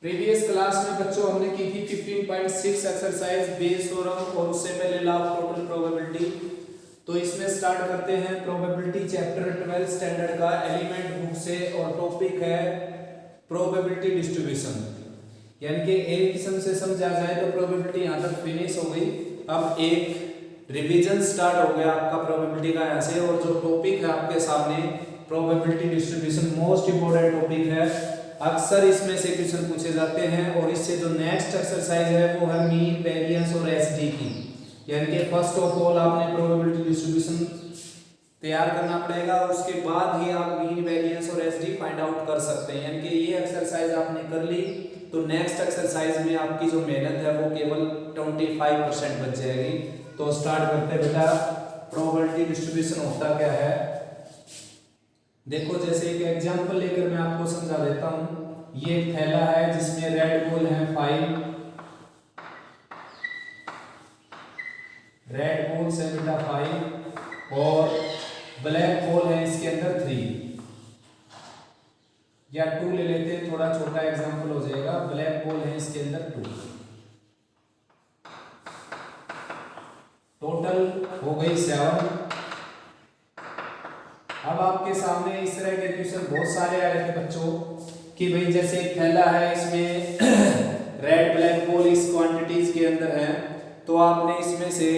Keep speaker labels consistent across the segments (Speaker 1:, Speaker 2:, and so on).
Speaker 1: Previous class में बच्चों हमने की थी 15.6 एक्सरसाइज बेस थ्योरम और उससे पहले लॉ ऑफ टोटल प्रोबेबिलिटी। तो इसमें स्टार्ट करते हैं प्रोबेबिलिटी चैप्टर 12 स्टैंडर्ड का एलिमेंट बुक से और टॉपिक है प्रोबेबिलिटी डिस्ट्रीब्यूशन। यानी कि एक किस्म से समझा जाए तो प्रोबेबिलिटी यहाँ तक फिनिश हो गई। अब एक रिवीजन स्टार्ट हो गया आपका प्रोबेबिलिटी का यहाँ से, और जो टॉपिक है आपके सामने probability distribution most important topic है। अक्सर इसमें से क्वेश्चन पूछे जाते हैं और इससे जो नेक्स्ट एक्सरसाइज है वो है मीन वेरिएंस और एसडी की। यानी कि फर्स्ट ऑफ ऑल आपने प्रोबेबिलिटी डिस्ट्रीब्यूशन तैयार करना पड़ेगा, उसके बाद ही आप मीन वेरिएंस और एसडी फाइंड आउट कर सकते हैं। यानी कि ये एक्सरसाइज आपने कर ली तो नेक्स्ट एक्सरसाइज में आपकी जो मेहनत है वो केवल 25% बच जाएगी। तो स्टार्ट करते हैं बेटा। प्रोबेबिलिटी डिस्ट्रीब्यूशन होता क्या है देखो, जैसे एक एग्जांपल लेकर मैं आपको समझा देता हूं। ये एक थैला है जिसमें रेड बॉल है 5, रेड बॉल से बेटा 5 और ब्लैक बॉल है इसके अंदर 3 या 2 ले लेते हैं, थोड़ा छोटा एग्जांपल हो जाएगा। ब्लैक बॉल है इसके अंदर 2, टोटल हो गई 7। अब आपके सामने इस तरह के क्वेश्चन बहुत सारे आ रहे थे बच्चों कि भाई जैसे एक थैला है इसमें रेड ब्लैक बॉल इस क्वांटिटीज के अंदर है, तो आपने इसमें से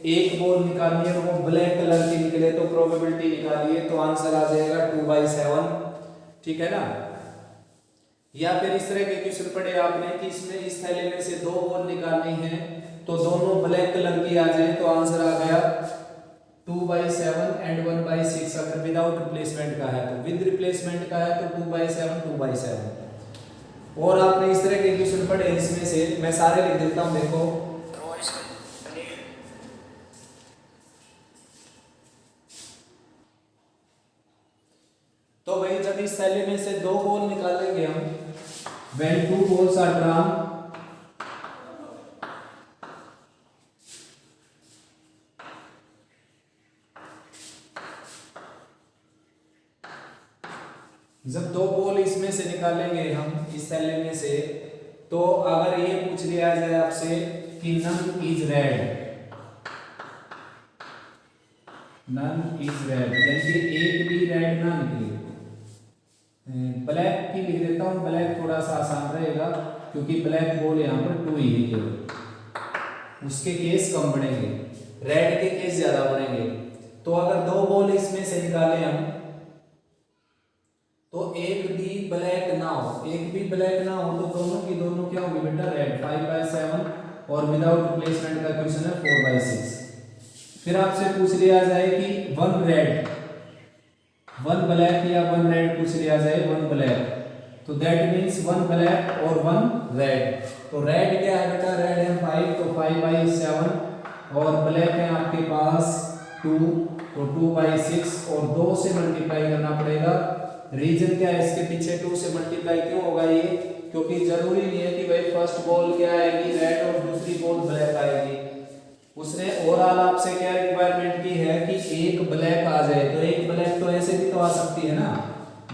Speaker 1: एक बॉल निकालनी है, वो ब्लैक कलर की निकले तो प्रोबेबिलिटी निकालिए, तो आंसर आ जाएगा 2/7। ठीक है ना। या फिर इस तरह के क्वेश्चन पढ़े आपने कि इसमें इस थैले में से 2 बॉल निकालनी है तो दोनों ब्लैक कलर की आ जाए, तो आंसर आ गया 2/7 एंड 1/6। अगर विदाउट रिप्लेसमेंट का है तो, विद रिप्लेसमेंट का है तो 2/7 2/7। और आपने इस तरह के क्वेश्चन पढ़े इसमें से, मैं सारे लिख देता हूं देखो। तो भाई जब इस थैले में से 2 बॉल निकालेंगे हम, when 2 balls are drawn, जब 2 बॉल इसमें से निकालेंगे हम इस थैले में से, तो अगर ये पूछ लिया जाए आपसे कि none is red, none is red यानी कि एक भी रेड ना निकले। ब्लैक की लिख देता हूं, ब्लैक थोड़ा सा आसान रहेगा क्योंकि ब्लैक बॉल यहाँ पर 2 ही है केवल, उसके केस कम बढ़ेंगे, रेड के केस ज्यादा बढ़ेंगे। तो अगर 2 बॉल इसमें से निकाले हम तो एक भी ब्लैक ना हो, एक भी ब्लैक ना हो तो दोनों की दोनों क्या होगी बेटा रेड, 5/7। और विदाउट रिप्लेसमेंट का क्वेश्चन है 4/6। फिर आपसे पूछ लिया जाए कि 1 रेड 1 ब्लैक या 1 रेड पूछ लिया जाए, 1 ब्लैक, तो दैट मीन्स 1 ब्लैक और 1 रेड। तो रेड क्या है बेटा, रेड है 5 तो 5/7 और ब्लैक है आपके पास 2 तो 2/6 और 2 से मल्टीप्लाई करना पड़ेगा। रीजन क्या है इसके पीछे 2 से मल्टीप्लाई क्यों होगा ये, क्योंकि जरूरी नहीं है कि भाई फर्स्ट बॉल क्या आएगी रेड और दूसरी बॉल ब्लैक आएगी। उसने ओवरऑल आपसे क्या रिक्वायरमेंट की है कि एक ब्लैक आ जाए, तो एक ब्लैक तो ऐसे भी तो आ सकती है ना,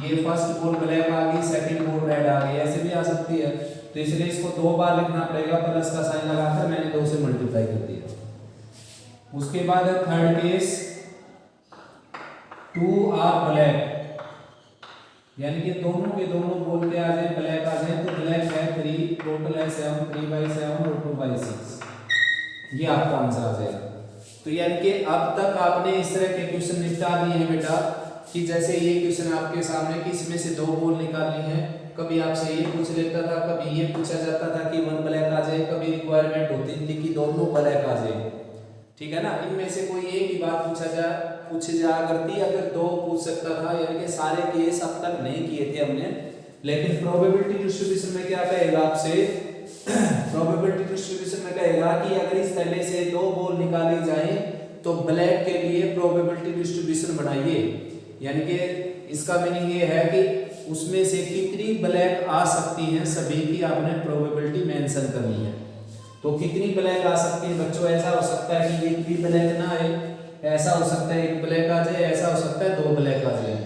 Speaker 1: ये फर्स्ट बॉल ब्लैक आ गई, सेकंड बॉल रेड आ गई, ऐसे भी आ सकती है। तो इसलिए इसको 2 बार लिखना पड़ेगा, प्लस का साइन लगाकर मैंने 2 से मल्टीप्लाई कर दिया। उसके बाद है थर्ड केस, 2 आर ब्लैक, यानी कि दोनों के दोनों बॉल के आ जाए ब्लैक आ जाए, तो ब्लैक है 3, टोटल है 7, 3/7 और 2/6, ये आपका आंसर आ जाएगा। तो यानी कि अब तक आपने इस तरह के क्वेश्चन निपटा दिए हैं बेटा कि जैसे ये क्वेश्चन आपके सामने कि इसमें से 2 बॉल निकालनी है, कभी आपसे ये पूछ लेता था, कभी ये पूछा जाता था कि 1 ब्लैक आ जाए, कभी रिक्वायरमेंट होती थी कि दोनों ब्लैक आ जाए। ठीक है ना। इनमें से कोई एक ही बात पूछी जा करती या फिर 2 पूछ सकता था, यानी कि सारे केस अब तक नहीं किए थे हमने। लेकिन प्रोबेबिलिटी डिस्ट्रीब्यूशन में क्या कहेगा आपसे, प्रोबेबिलिटी डिस्ट्रीब्यूशन में कहेगा कि अगर इस थैले से 2 बॉल निकाली जाए तो ब्लैक के लिए प्रोबेबिलिटी डिस्ट्रीब्यूशन बनाइए। यानी कि इसका मीनिंग ये है कि उसमें से कितनी ब्लैक आ सकती हैं सभी की आपने प्रोबेबिलिटी मेंशन करनी है। तो कितनी ब्लैक आ सकती है बच्चों, ऐसा हो सकता है कि एक भी ब्लैक ना आए, ऐसा हो सकता है 1 ब्लैक आ जाए, ऐसा हो सकता है 2 ब्लैक आ जाए।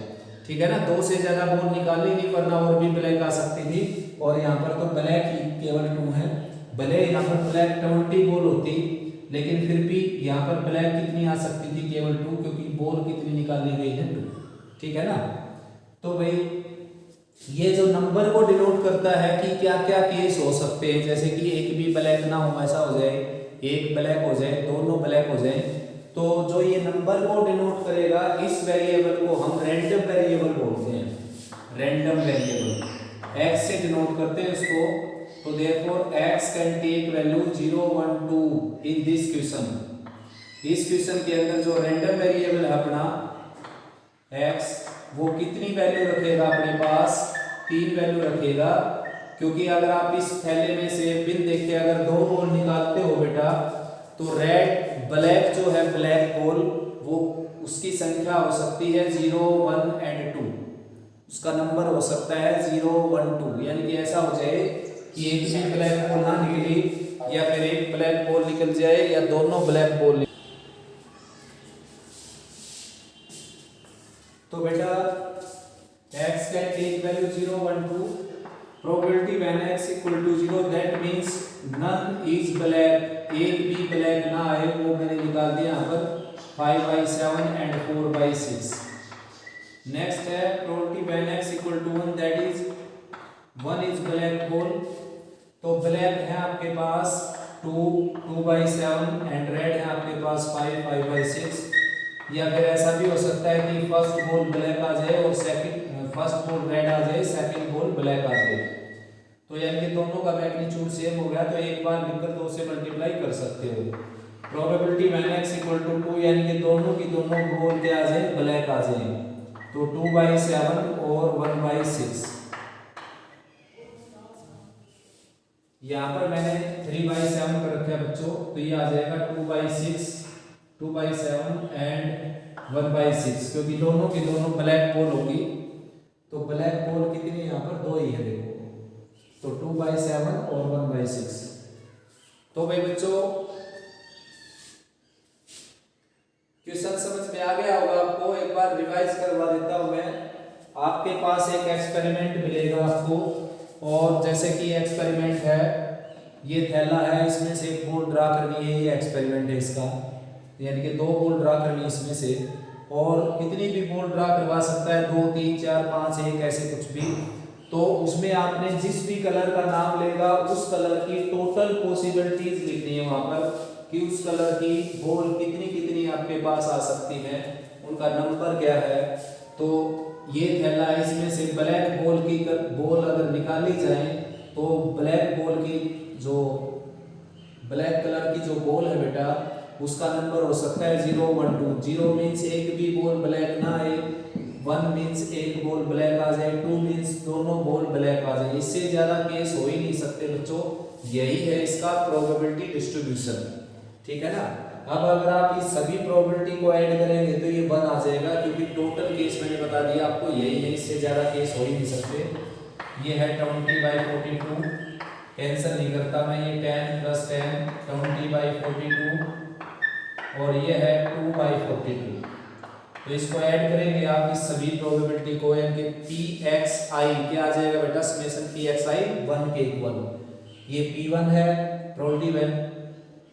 Speaker 1: ठीक है ना, 2 से ज्यादा बॉल निकाल ली नहीं, वरना और भी ब्लैक आ सकती थी। और यहाँ पर तो ब्लैक ही केवल 2 है। भले यहाँ पर ब्लैक 20 बॉल होती, लेकिन फिर भी यहाँ पर ब्लैक कितनी आ सकती थी, केवल 2, क्योंकि बॉल कितनी निकाली गई है 2। ठीक है ना। तो भाई ये जो नंबर को डिनोट करता है कि क्या क्या केस हो सकते हैं, जैसे कि एक भी ब्लैक ना हो, ऐसा हो जाए, एक ब्लैक हो जाए, दोनों ब्लैक हो जाए, तो जो ये नंबर को डिनोट करेगा, इस वेरिएबल को हम रैंडम वेरिएबल बोलते हैं। रैंडम वेरिएबल एक्स से डिनोट करते हैं इसको। तो therefore X can take value 0 1 2 in this question. इस क्वेश्चन के अंदर जो रैंडम वेरिएबल है अपना एक्स, वो कितनी वैल्यू रखेगा अपने पास, 3 वैल्यू रखेगा। क्योंकि अगर आप इस थैले में से बिन देख के अगर 2 बॉल निकालते हो बेटा, तो रेड ब्लैक जो है ब्लैक बॉल, वो उसकी संख्या हो सकती है 0 1 एंड 2। उसका नंबर हो सकता है 0 1 2, यानी कि ऐसा हो जाए कि एक भी ब्लैक बॉल ना निकली, या फिर एक ब्लैक बॉल निकल जाए, या दोनों ब्लैक बॉल। तो बेटा x can take value 0 1 2, probability when x equal to 0, that means none is black, एक भी ब्लैक ना आए, वो मैंने निकाल दिया यहाँ पर 5/7 and 4/6। नेक्स्ट है probability when x equal to 1, that is 1 is black ball। तो ब्लैक है आपके पास 2/7 एंड रेड है आपके पास 5/6। या फिर ऐसा भी हो सकता है कि फर्स्ट बॉल ब्लैक आ जाए और फर्स्ट बॉल रेड आ जाए, सेकंड बॉल ब्लैक आ जाए। तो यानी कि दोनों का मैग्नीट्यूड सेम हो गया, तो एक बार लिखकर 2 से मल्टीप्लाई कर सकते हो। Probability when x equal to 2, यानी कि दोनों की दोनों बॉल क्या आ जाए, ब्लैक आ जाए। तो 2/7 और 1/6। यहाँ पर मैंने 3/7 कर रखा है बच्चों, तो ये आ जाएगा 2/6, 2/7 एंड 1/6, क्योंकि दोनों की दोनों ब्लैक बॉल होगी। तो ब्लैक बॉल कितनी यहाँ पर 2 ही है, देखो, तो 2/7 और 1/6। तो भाई बच्चों क्वेश्चन समझ में आ गया होगा आपको, एक बार रिवाइज करवा देता हूं मैं। आपके पास एक एक्सपेरिमेंट मिलेगा आपको, और जैसे कि एक्सपेरिमेंट है, ये थैला है, इसमें से एक बॉल ड्रा करनी है, ये एक्सपेरिमेंट है इसका, यानी कि 2 बॉल ड्रा करनी है इसमें से, और कितनी भी बॉल ड्रा करवा सकता है, 2 3 4 5 1 ऐसे कुछ भी। तो उसमें आपने जिस भी कलर का नाम लेगा, उस कलर की टोटल पॉसिबिलिटीज लिखनी है वहां पर, कि उस कलर की बॉल कितनी कितनी आपके पास आ सकती है, उनका नंबर क्या है। तो ये थैला है, इसमें से ब्लैक बॉल की बॉल अगर निकाली जाए, तो ब्लैक बॉल की जो ब्लैक कलर की जो बॉल है बेटा, उसका नंबर हो सकता है 0 1 2। 0 मीन्स एक भी बॉल ब्लैक ना आए, 1 मीन्स एक बॉल ब्लैक आ जाए, 2 मीन्स दोनों बॉल ब्लैक आ जाए। इससे ज्यादा केस हो ही नहीं सकते बच्चों, यही है इसका प्रोबेबिलिटी डिस्ट्रीब्यूशन। ठीक है ना। अब अगर आप इस सभी प्रोबेबिलिटी को ऐड करेंगे तो ये 1 आ जाएगा, क्योंकि टोटल केस मैंने बता दिया आपको यही है, इससे ज्यादा केस हो ही नहीं सकते। ये है 20/42, कैंसिल नहीं करता मैं, ये 10 + 10 20/42, और ये है 2/42। तो इसको ऐड करेंगे आप इस सभी प्रोबेबिलिटी को, यानी कि pxi क्या आ जाएगा बेटा, समेशन pxi 1 के इक्वल। ये p1 है, probability when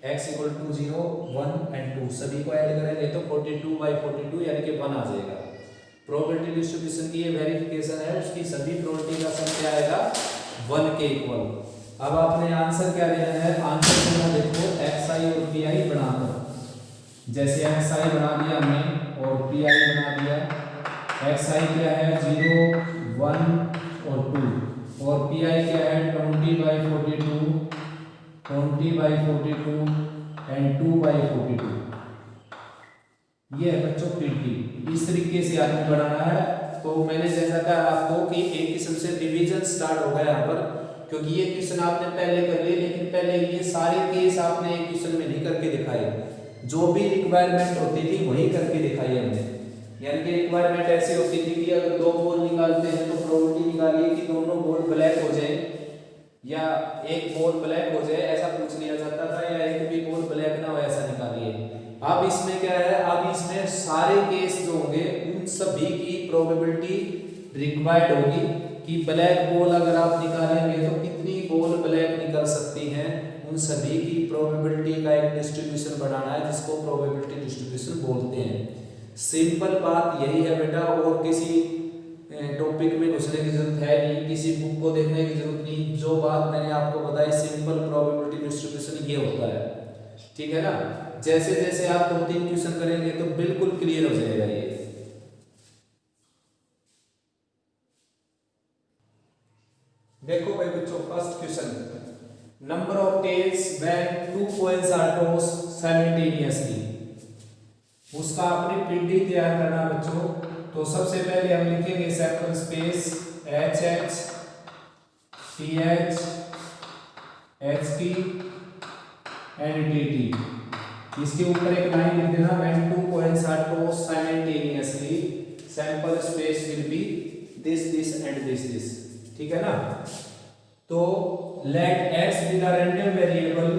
Speaker 1: x equal to 0 1 and 2, सभी को ऐड करेंगे तो 42/42 यानी कि 1 आ जाएगा। प्रोबेबिलिटी डिस्ट्रीब्यूशन की ये वेरिफिकेशन है, उसकी सभी प्रोबेबिलिटी का सम क्या आएगा, 1 के इक्वल। अब आपने आंसर क्या देना है, आंसर देना देखो xi और pi बनाकर, जैसे xi बना दिया हमने और pi बना दिया। xi क्या है 0 1 और 2, और pi क्या है 20/42 20/42 एंड 2/42। ये है बच्चों pt। इस तरीके से आपने बनाना है। तो मैंने जैसा कहा आपको कि एक किस्म से रिवीजन स्टार्ट हो गया यहाँ पर, क्योंकि ये क्वेश्चन आपने पहले कर लिए, लेकिन पहले ये सारे केस आपने एक क्वेश्चन में नहीं करके दिखाए, जो भी रिक्वायरमेंट होती थी वही करके दिखाई हमने। यानी कि रिक्वायरमेंट ऐसी होती थी कि अगर 2 बॉल निकालते हैं तो प्रोबेबिलिटी निकालिए कि दोनों बॉल ब्लैक हो जाए या एक बॉल ब्लैक हो जाए, ऐसा पूछ लिया जाता था, या एक भी बॉल ब्लैक ना हो ऐसा निकालिए। अब इसमें क्या है, अब इसमें सारे केस जो होंगे उन सभी की प्रोबेबिलिटी रिक्वायर्ड होगी कि ब्लैक बॉल अगर आप निकालेंगे तो कितनी बॉल ब्लैक निकल सकती हैं, उन सभी की प्रोबेबिलिटी का एक डिस्ट्रीब्यूशन बनाना है जिसको प्रोबेबिलिटी डिस्ट्रीब्यूशन बोलते हैं। सिंपल बात यही है बेटा, और किसी टॉपिक में घुसने की जरूरत है नहीं, किसी बुक को देखने की जरूरत नहीं। जो बात मैंने आपको बताई सिंपल प्रोबेबिलिटी डिस्ट्रीब्यूशन ये होता है, ठीक है ना। जैसे जैसे आप 2-3 क्वेश्चन करेंगे तो बिल्कुल क्लियर हो जाएगा ये। देखो भाई बच्चों, first question, number of tails when 2 coins are tossed simultaneously। उसका आपने पीडी तैयार करना बच्चों। तो सबसे पहले हम लिखेंगे sample space HH TH HT and DT। इसके ऊपर एक लाइन लिख देना, when 2 coins are tossed simultaneously sample space will be this and this, ठीक है ना। तो let x be the random variable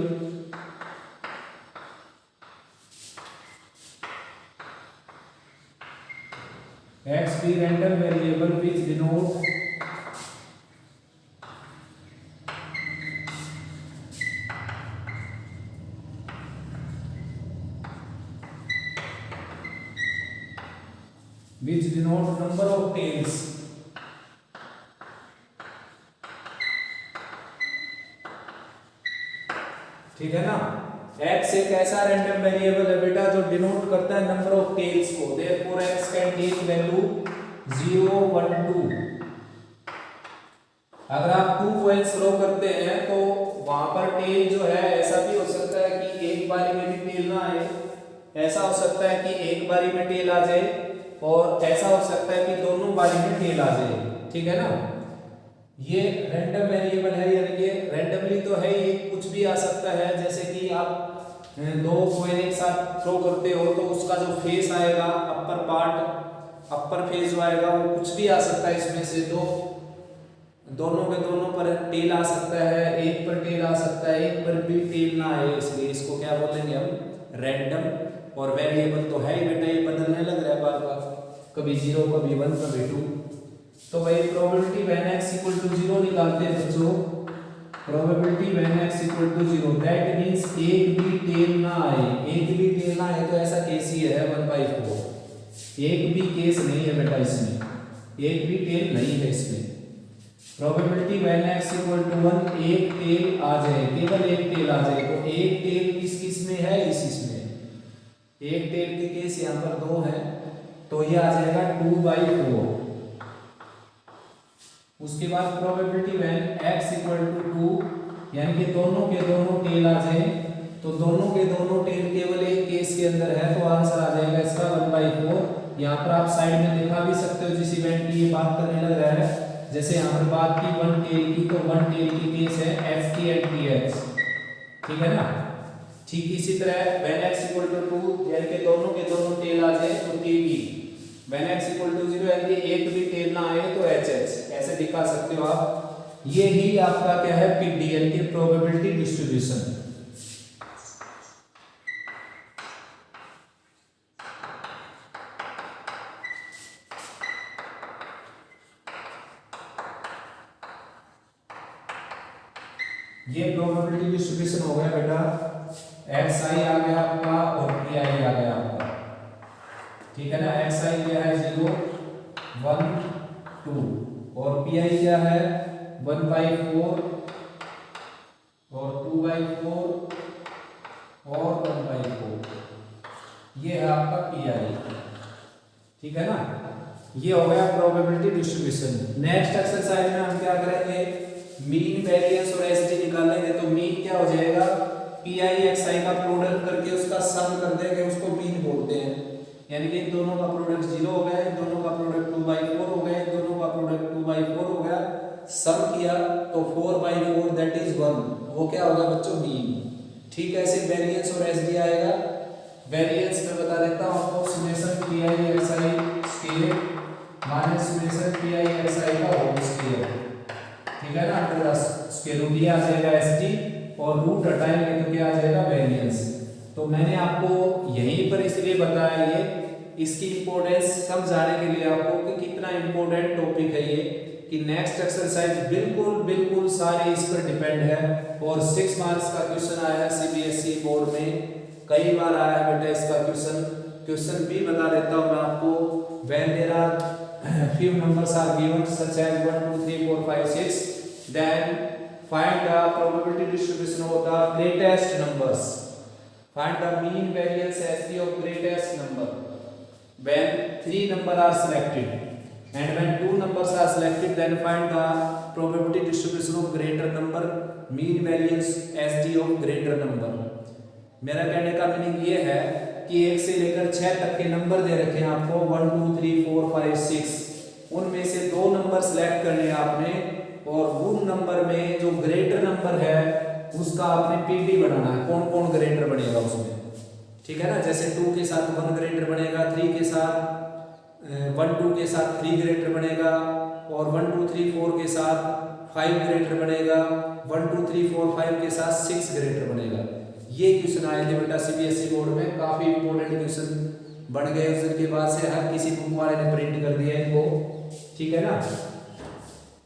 Speaker 1: x be random variable which denote number of tails ठीक है ना। x एक ऐसा रैंडम वेरिएबल है बेटा जो डिनोट करता है नंबर ऑफ टेल्स को। Therefore x can take value 0 1 2। अगर आप 2 पॉइंट्स रो करते हैं तो वहां पर टेल जो है ऐसा भी हो सकता है कि एक बारी में भी टेल ना आए, ऐसा हो सकता है कि एक बारी में टेल आ जाए, और ऐसा हो सकता है कि दोनों बारी में टेल आ जाए, ठीक है ना। ये रैंडम वेरिएबल है, यानी कि रैंडमली तो है ये, कुछ भी आ सकता है। जैसे कि आप 2 कॉइन एक साथ थ्रो करते हो तो उसका जो फेस आएगा, अपर पार्ट, अपर फेस जो आएगा वो कुछ भी आ सकता है इसमें से। दोनों के दोनों पर टेल आ सकता है, एक पर टेल आ सकता है, एक पर भी टेल ना आए, इसलिए इसको क्या बोलेंगे हम, रैंडम। और वेरिएबल तो है ही बेटा, ये बदलने लग रहा है बार बार, कभी 0 कभी 1 कभी 2। तो भाई probability when x equal to 0 निकालते हैं बच्चों। Probability when x equal to 0 that means एक भी टेल ना आए, एक भी टेल ना आए तो ऐसा केस ही है 1/4। एक भी केस नहीं है बेटा इसमें, एक भी टेल नहीं है इसमें। Probability when x equal to 1 एक टेल आ जाए, केवल एक टेल आ जाए, तो एक टेल किस किस में है, इस में एक टेल के केस यहाँ पर 2 है, तो ये आ जाएगा 2/4। उसके बाद probability when x equal to 2 यानी कि दोनों के दोनों टेल आ जाए, तो दोनों के दोनों टेल केवल एक केस के अंदर है, तो आंसर आ जाएगा इसका 1/4। यहाँ पर आप साइड में दिखा भी सकते हो जिस इवेंट की ये बात करने लग रहा है। जैसे यहाँ पर बात की 1 टेल की, तो 1 टेल की केस है FT एंड TH, ठीक है ना। ठीक इसी तरह व्हेन x इक्वल टू 2 यानी कि दोनों के दोनों टेल आ जाए तो TT, when x equal to 0 यानी कि एक भी टेल ना आए तो HH, ऐसे दिखा सकते हो आप। ये ही आपका क्या है, PD यानी कि प्रोबेबिलिटी डिस्ट्रीब्यूशन। ये प्रोबेबिलिटी डिस्ट्रीब्यूशन हो गया बेटा, xi आ गया आपका और pi आ गया आपका, ठीक है ना। xi क्या है 0 1 2 और pi क्या है 1/4 और 2/4 और 1/4, ये है आपका pi, ठीक है ना। ये हो गया प्रोबेबिलिटी डिस्ट्रीब्यूशन। नेक्स्ट एक्सरसाइज में हम क्या करेंगे, मीन वेरिएंस और एसडी निकालेंगे। तो मीन क्या हो जाएगा, पीआई एक्सआई का प्रोडक्ट करके उसका सम कर देंगे, उसको मीन बोलते हैं। यानी कि इन दोनों का प्रोडक्ट 0 हो गया, इन दोनों का प्रोडक्ट 2/4 हो गया, इन दोनों का प्रोडक्ट 2/4 हो गया, सम किया तो 4/4 दैट इज 1, वो क्या होगा बच्चों, मीन। ठीक है, ऐसे वेरिएंस और एसडी आएगा। वेरिएंस में बता देता हूं आपको, summation pi XI square minus summation pi XI का होल स्क्वायर, ठीक है ना, अंडर स्क्वायर रूट, ये आ जाएगा एसडी और रूट हटाएंगे तो क्या आ जाएगा, वेरिएंस। तो मैंने आपको यहीं पर इसलिए बताया ये इसकी इंपॉर्टेंस समझाने के लिए आपको कि कितना इंपॉर्टेंट टॉपिक है ये, कि नेक्स्ट एक्सरसाइज बिल्कुल बिल्कुल सारे इस पर डिपेंड है। और 6 मार्क्स का क्वेश्चन आया है सीबीएसई बोर्ड में, कई बार आया है बेटा इसका क्वेश्चन भी बता देता हूँ मैं आपको। When there are few numbers are given such as 1 2 3 4 5 6, then find the probability distribution of the greatest numbers. Find the mean variance SD of greatest number when 3 numbers are selected, and when 2 numbers are selected then find the probability distribution of greater number, mean variance SD of greater number। मेरा कहने का meaning ये है कि 1 से लेकर 6 तक के नंबर दे रखे हैं आपको, 1 2 3 4 5 6, उनमें से 2 नंबर सेलेक्ट करने हैं आपने, और उन नंबर में जो ग्रेटर नंबर है उसका आपने पीडी बनाना है, कौन कौन ग्रेटर बनेगा उसमें, ठीक है ना। जैसे 2 के साथ 1 ग्रेटर बनेगा, 3 के साथ 1 2 के साथ 3 ग्रेटर बनेगा, और 1 2 3 4 के साथ 5 ग्रेटर बनेगा, 1 2 3 4 5 के साथ 6 ग्रेटर बनेगा। ये क्वेश्चन आए थे बेटा सीबीएसई बोर्ड में, काफी इंपॉर्टेंट क्वेश्चन बन गए उस दिन के बाद से, हर किसी बुक वाले ने प्रिंट कर दिया इनको, ठीक है ना।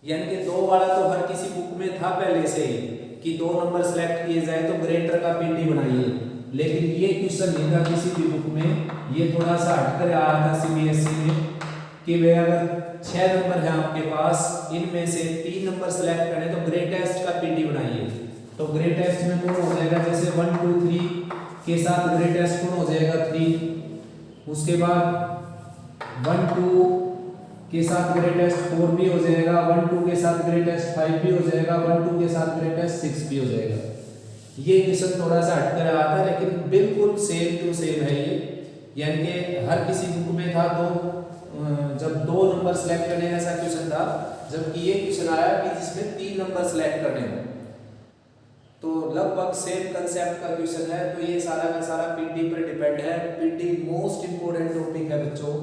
Speaker 1: यानी कि 2 वाला तो हर किसी बुक में था पहले से ही कि 2 नंबर सेलेक्ट किए जाए तो ग्रेटर का पीडी बनाइए, लेकिन ये क्वेश्चन नहीं था किसी भी बुक में, ये थोड़ा सा हटकर आया था सीबीएसई में कि वे अगर 6 नंबर है आपके पास, इनमें से 3 नंबर सेलेक्ट करें तो ग्रेटेस्ट का पीडी बनाइए। तो ग्रेटेस्ट में कौन हो जाएगा, जैसे 1 2 3 के साथ ग्रेटेस्ट कौन हो जाएगा 3, उसके बाद 1 2 के साथ ग्रेटेस्ट 4 भी हो जाएगा, 1 2 के साथ ग्रेटेस्ट 5 भी हो जाएगा, 1 2 के साथ ग्रेटेस्ट 6 भी हो जाएगा। ये क्वेश्चन थोड़ा सा हटकर आया था लेकिन बिल्कुल सेम टू सेम है ये, यानी कि हर किसी बुक में था जब 2 नंबर सेलेक्ट करने ऐसा क्वेश्चन था, जबकि ये क्वेश्चन आया कि जिसमें 3 नंबर सेलेक्ट करने हैं, तो लगभग सेम कंसेप्ट का क्वेश्चन है। तो ये सारा का सारा पीडी पर डिपेंड है, पीडी मोस्ट इंपोर्टेंट टॉपिक है बच्चों।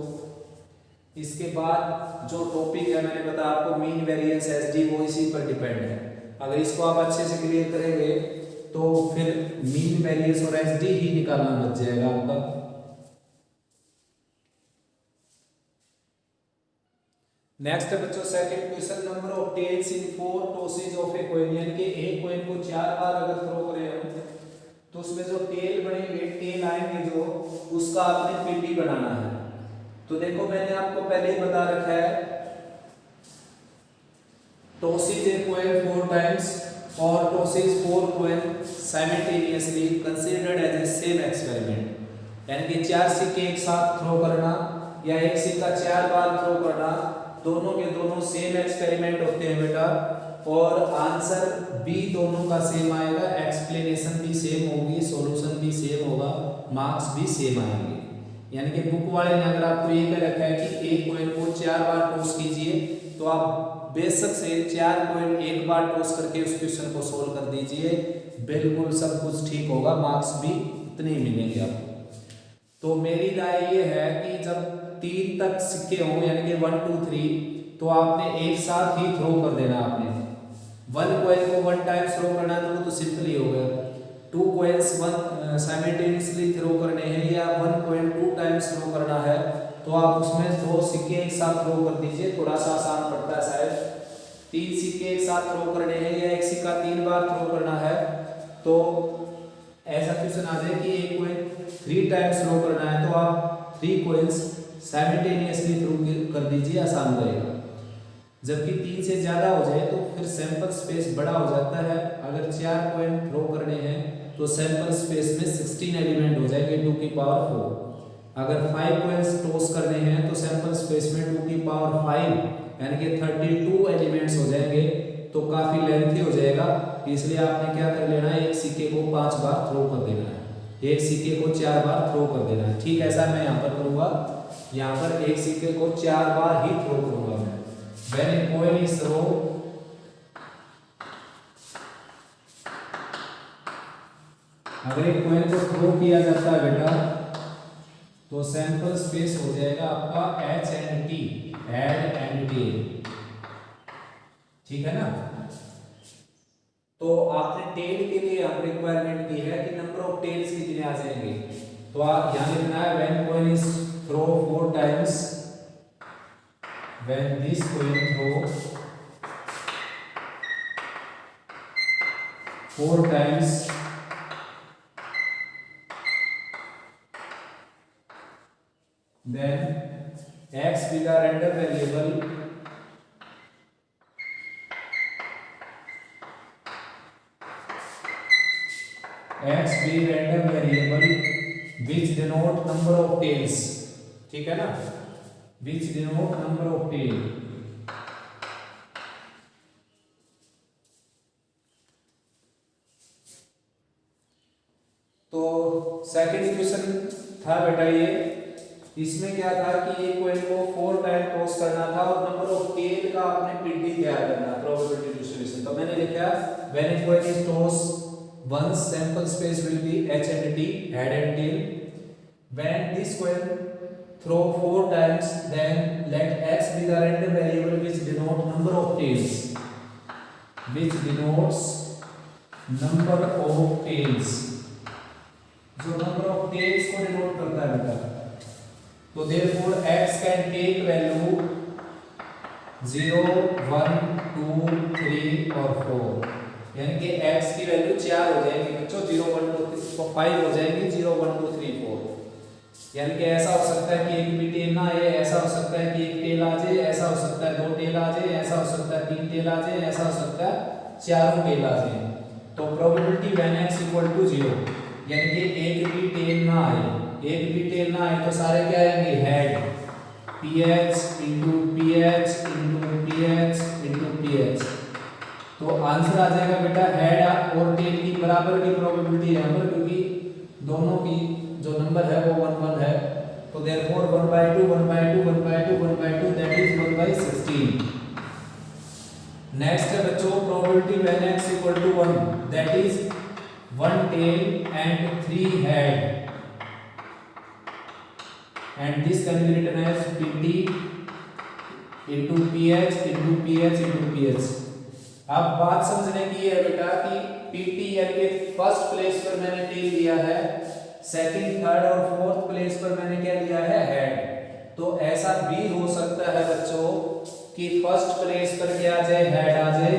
Speaker 1: इसके बाद जो टॉपिक है मैंने बताया आपको मीन वेरिएंस एसडी, वो इसी पर डिपेंड है। अगर इसको आप अच्छे से क्लियर करेंगे तो फिर मीन वेरिएंस और एसडी ही निकालना बच जाएगा आपका। नेक्स्ट है बच्चों second question, number of tails in 4 tosses of a coin, यानी कि एक कॉइन को 4 बार अगर थ्रो करें हम तो उसमें जो टेल बनेंगे, टेल आएंगे जो, उसका आपने पीडी बनाना है। तो देखो मैंने आपको पहले ही बता रखा है, टॉसेज ए कॉइन 4 टाइम्स और tosses 4 coin simultaneously considered as a same experiment, यानी कि 4 सिक्के एक साथ थ्रो करना या एक सिक्का 4 बार थ्रो करना, दोनों के दोनों सेम एक्सपेरिमेंट होते हैं बेटा, और आंसर भी दोनों का सेम आएगा, एक्सप्लेनेशन भी सेम होगी, सॉल्यूशन भी सेम होगा, मार्क्स भी सेम आएंगे। यानी कि बुक वाले ने अगर आपको ये कह रखा है कि एक कॉइन को 4 बार टॉस कीजिए, तो आप बेशक से 4 कॉइन एक बार टॉस करके उस क्वेश्चन को सोल्व कर दीजिए, बिल्कुल सब कुछ ठीक होगा, मार्क्स भी इतने ही मिलेंगे आपको। तो मेरी राय ये है कि जब 3 तक सिक्के हों, यानी कि 1 2 3, तो आपने एक साथ ही थ्रो कर देना। आपने 1 कॉइन को 1 टाइम थ्रो करना है तो वो तो सिंपल ही हो गया। 2 कॉइन्स साइमल्टेनियसली थ्रो करने हैं या 1 कॉइन 2 टाइम्स थ्रो करना है, तो आप उसमें 2 सिक्के एक साथ थ्रो कर दीजिए, थोड़ा सा आसान पड़ता है शायद। 3 सिक्के एक साथ थ्रो करने हैं या एक सिक्का 3 बार थ्रो करना है, तो ऐसा क्वेश्चन आ जाए कि एक कॉइन 3 टाइम्स थ्रो करना है, तो आप 3 कॉइन्स साइमल्टेनियसली थ्रो कर दीजिए, आसान रहेगा। जबकि 3 से ज़्यादा हो जाए तो फिर सैंपल स्पेस बड़ा हो जाता है। अगर 4 कॉइन थ्रो करने हैं तो सैंपल स्पेस में 16 एलिमेंट हो जाएंगे 2 की पावर 4। अगर 5 कॉइन्स टॉस करने हैं तो सैंपल स्पेस में 2 की पावर 5 यानी कि 32 एलिमेंट्स हो जाएंगे, तो काफ़ी लेंथी हो जाएगा। इसलिए आपने क्या कर लेना है, एक सिक्के को 5 बार थ्रो कर देना है, एक सिक्के को 4 बार थ्रो कर देना है। ठीक ऐसा मैं यहाँ पर करूँगा, यहाँ पर एक सिक्के को 4 बार ही थ्रो करूँगा मैं। When a coin is thrown, अगर एक कॉइन को थ्रो किया जाता है बेटा, तो सैंपल स्पेस हो जाएगा आपका H and T, head and tail, ठीक है ना। तो आपने टेल के लिए आप रिक्वायरमेंट की है कि नंबर ऑफ टेल्स कितने आ जाएंगे, तो आप यहाँ लिखना है when coin is throw 4 times, when this coin throw 4 times then x be the random variable which denote number of tails, ठीक है ना, which denote number of tail। तो सेकंड इक्वेशन था बेटा ये, इसमें क्या था कि एक कॉइन को 4 टाइम टॉस करना था और नंबर ऑफ टेल का आपने पीटी तैयार करना, प्रोबेबिलिटी डिस्ट्रीब्यूशन। तो मैंने लिखा when a coin is toss once sample space will be h and t, head and tail, when this coin throw 4 times then let x be the random variable which denote number of tails, which denotes number of tails, जो number of tails को denote करता है बेटा। तो therefore x can take value 0 1 2 3 और 4, यानी कि x की वैल्यू 4 हो जाएगी बच्चों, 0 1 2 3 5 हो जाएगी, 0 1 2 3 4। यानी कि ऐसा हो सकता है कि एक भी टेल ना आए, ऐसा हो सकता है कि एक टेल आ जाए, ऐसा हो सकता है 2 टेल आ जाए, ऐसा हो सकता है 3 टेल आ जाए, ऐसा हो सकता है 4 टेल आ जाए। तो प्रोबेबिलिटी व्हेन x = 0, यानी कि एक भी टेल ना आए, एक भी टेल ना आए तो सारे क्या आएंगे, head, ph * ph * ph * ph। तो आंसर आ जाएगा बेटा हेड और टेल की बराबर की प्रोबेबिलिटी है यहाँ पर, क्योंकि दोनों की जो नंबर है वो 1 1 है। तो देयरफॉर 1/2 1/2 1/2 1/2 दैट इज 1/16। नेक्स्ट है बच्चों probability when x = 1, that is 1 tail and 3 head, and this can be written as pt * ph * ph * ph। अब बात समझने की है बेटा कि पीटी यानी कि फर्स्ट प्लेस पर मैंने टेल लिया है, सेकंड थर्ड और फोर्थ प्लेस पर मैंने क्या लिया है, हेड। तो ऐसा भी हो सकता है बच्चों कि फर्स्ट प्लेस पर क्या आ जाए, हेड आ जाए,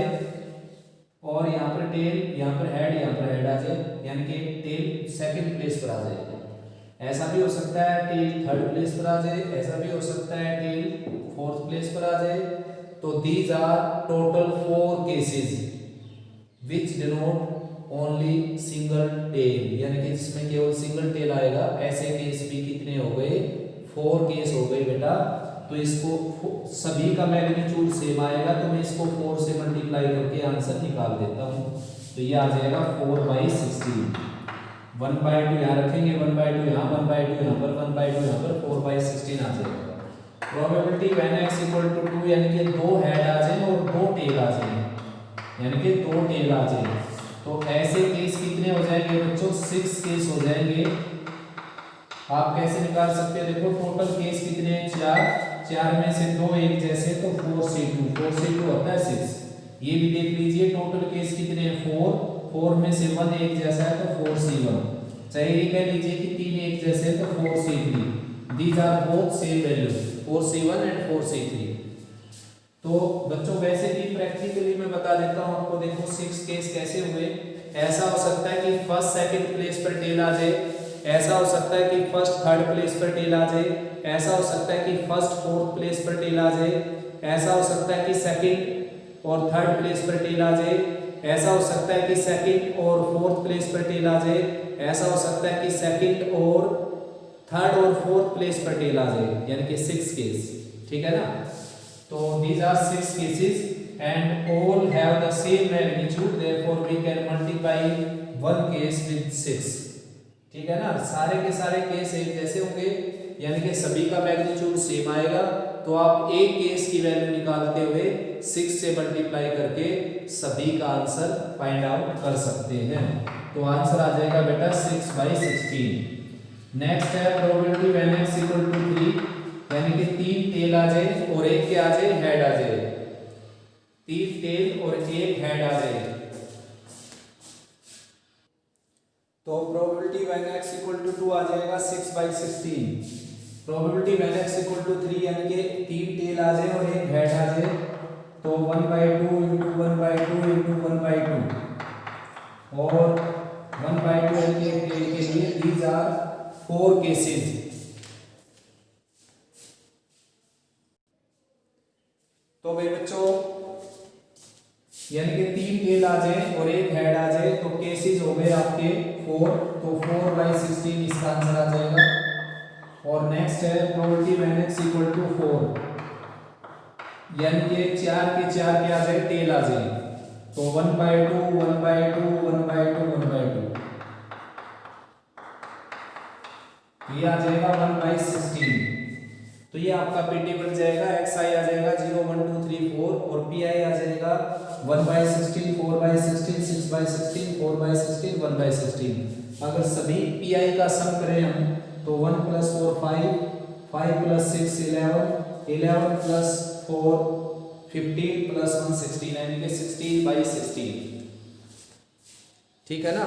Speaker 1: और यहाँ पर टेल, यहाँ पर हेड, यहाँ पर हेड आ जाए, यानी कि टेल सेकंड प्लेस पर आ जाए। ऐसा भी हो सकता है टेल थर्ड प्लेस पर आ जाए, ऐसा भी हो सकता है टेल फोर्थ प्लेस पर आ जाए। तो these are total 4 cases which denote only single tail, यानी कि जिसमें केवल सिंगल टेल आएगा। ऐसे केस भी कितने हो गए, 4 केस हो गए बेटा। तो इसको सभी का मैग्नीट्यूड सेम आएगा, तो मैं इसको 4 से मल्टीप्लाई करके आंसर निकाल देता हूँ। तो ये आ जाएगा 4/16। 1/2 यहाँ रखेंगे, 1/2 यहाँ, 1/2 यहाँ पर, 1/2 यहाँ पर, 4/16 आ जाएगा। प्रोबेबिलिटी व्हेन x = 2, यानी कि 2 हेड आ जाए और 2 टेल आ जाए, यानी कि 2 टेल आ जाए। तो ऐसे केस कितने हो जाएंगे बच्चों, 6 केस हो जाएंगे। आप कैसे निकाल सकते हैं, देखो टोटल केस कितने हैं, 4 में से 2 एक जैसे, तो 4 से 2 होता है 6। ये भी देख लीजिए टोटल केस कितने हैं, 4 में से 1 एक जैसा है तो 4c1। चाहे ये कह लीजिए कि 3 एक जैसे है तो 4c3। These are both same values, 4c1 and 4c3। तो बच्चों वैसे भी प्रैक्टिकली मैं बता देता हूँ आपको, देखो 6 केस कैसे हुए। ऐसा हो सकता है कि फर्स्ट सेकंड प्लेस पर टेल आ जाए, ऐसा हो सकता है कि फर्स्ट थर्ड प्लेस पर टेल आ जाए, ऐसा हो सकता है कि फर्स्ट फोर्थ प्लेस पर टेल आ जाए, ऐसा हो सकता है कि सेकंड और थर्ड प्लेस पर टेल आ जाए, ऐसा हो सकता है कि सेकंड और फोर्थ प्लेस पर टेल आ जाए, ऐसा हो सकता है कि सेकंड और थर्ड और फोर्थ प्लेस पर टेल आ जाए, यानी कि 6 केस। ठीक है ना। तो these are 6 cases and all have the same magnitude, therefore we can multiply one case with 6। ठीक है ना, सारे के सारे केस एक जैसे होंगे, यानी कि सभी का मैग्नीट्यूड सेम आएगा। तो आप एक केस की वैल्यू निकालते हुए 6 से मल्टीप्लाई करके सभी का आंसर फाइंड आउट कर सकते हैं। तो आंसर आ जाएगा बेटा 6/16। नेक्स्ट है प्रोबेबिलिटी व्हेन x = 3, यानी कि 3 टेल आ जाए और एक क्या आ जाए, हेड आ जाए। 3 टेल और एक हेड आ जाए। तो probability when x equal to 2 आ जाएगा 6/16। Probability when x equal to 3 यानी कि 3 टेल आ जाए और एक हेड आ जाए तो 1/2 इंटू 1/2 इंटू 1/2 और 1/2 यानी कि एक टेल के लिए दीज आर 4 केसेस। तो भाई बच्चों यानी कि 3 टेल आ जाए और एक हेड आ जाए तो केसेस हो गए आपके 4, तो 4/16 इसका आंसर आ जाएगा। और नेक्स्ट है probability when x equal to 4 यानी कि 4 के 4 क्या आ जाए टेल आ जाए तो 1/2 1/2 1/2 1/2 ये आ जाएगा 1/16। तो ये आपका पीटी बन जाएगा xi आ जाएगा 0 1 2 3 4 और pi आ जाएगा 1/16 4/16 6/16 4/16 1/16। अगर सभी pi का सम करें हम तो 1 + 4 5 5 + 6 11 11 + 4 15 + 1 16 यानी कि 16/16। ठीक है ना।